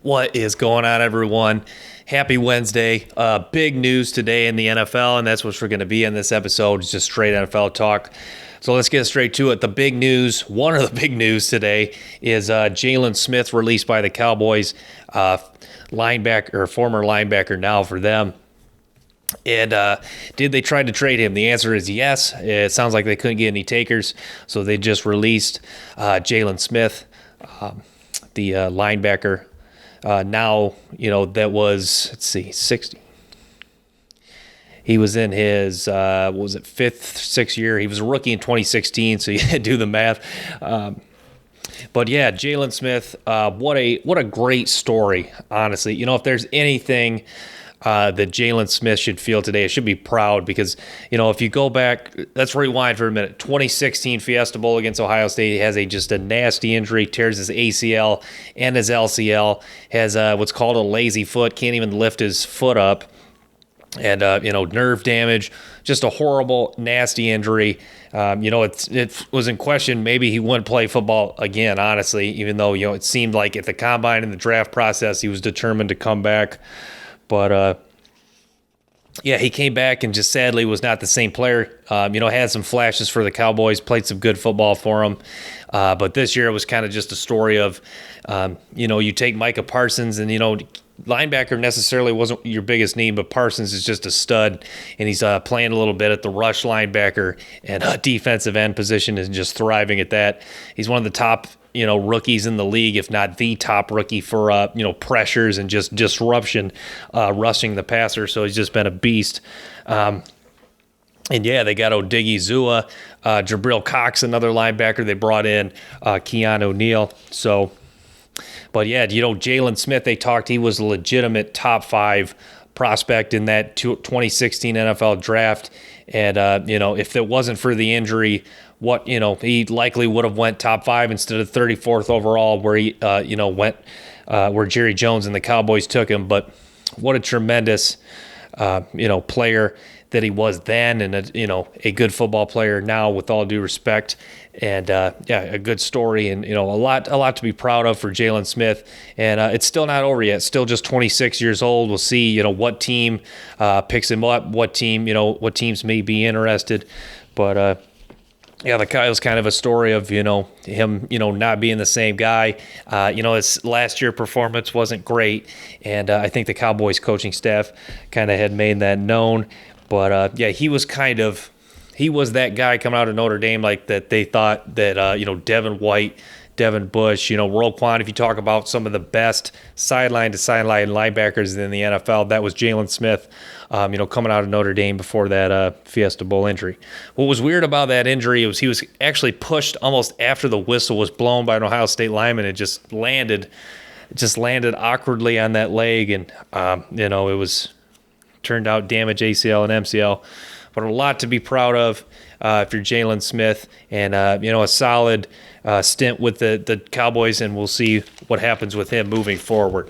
What is going on, everyone? Happy Wednesday. Big news today in the NFL, and that's what we're going to be in this episode. It's just straight NFL talk. So let's get straight to it. The big news, one of the big news today is Jalen Smith released by the Cowboys, linebacker, or former linebacker now for them. And did they try to trade him? The answer is yes. It sounds like they couldn't get any takers, so they just released Jalen Smith, the linebacker. Now, that was, 60. He was in his, fifth, sixth year. He was a rookie in 2016, so you do the math. But yeah, Jalen Smith, what a great story, honestly. If there's anything that Jalen Smith should feel today, it should be proud because, if you go back, let's rewind for a minute. 2016 Fiesta Bowl against Ohio State, he has just a nasty injury, tears his ACL and his LCL, has what's called a lazy foot, can't even lift his foot up, and, nerve damage, just a horrible, nasty injury. It was in question. Maybe he wouldn't play football again, honestly, even though, it seemed like at the combine and the draft process, he was determined to come back. But, he came back and just sadly was not the same player. Had some flashes for the Cowboys, played some good football for them. But this year it was kind of just a story of, you take Micah Parsons and, linebacker necessarily wasn't your biggest need, but Parsons is just a stud, and he's playing a little bit at the rush linebacker and defensive end position and just thriving at that. He's one of the top rookies in the league, if not the top rookie for, pressures and just disruption, rushing the passer. So he's just been a beast. And yeah, they got Odigizua, Jabril Cox, another linebacker. They brought in Keon O'Neal. So, but yeah, Jalen Smith, they talked, he was a legitimate top 5 prospect in that 2016 NFL draft. And, if it wasn't for the injury, he likely would have went top 5 instead of 34th overall where he, went, where Jerry Jones and the Cowboys took him. But what a tremendous, player that he was then, and a good football player now, with all due respect. And a good story, and a lot to be proud of for Jalen Smith. And it's still not over yet. Still just 26 years old. We'll see, what team picks him up, what teams may be interested. But it was kind of a story of, him, not being the same guy. His last year performance wasn't great, and I think the Cowboys coaching staff kind of had made that known. But he was that guy coming out of Notre Dame, like that they thought that, Devin White, Devin Bush, Roquan, if you talk about some of the best sideline to sideline linebackers in the NFL, that was Jalen Smith, coming out of Notre Dame before that Fiesta Bowl injury. What was weird about that injury was he was actually pushed almost after the whistle was blown by an Ohio State lineman. It just landed awkwardly on that leg, and, it was turned out damage ACL and MCL. But a lot to be proud of if you're Jalen Smith, and a solid stint with the Cowboys, and we'll see what happens with him moving forward.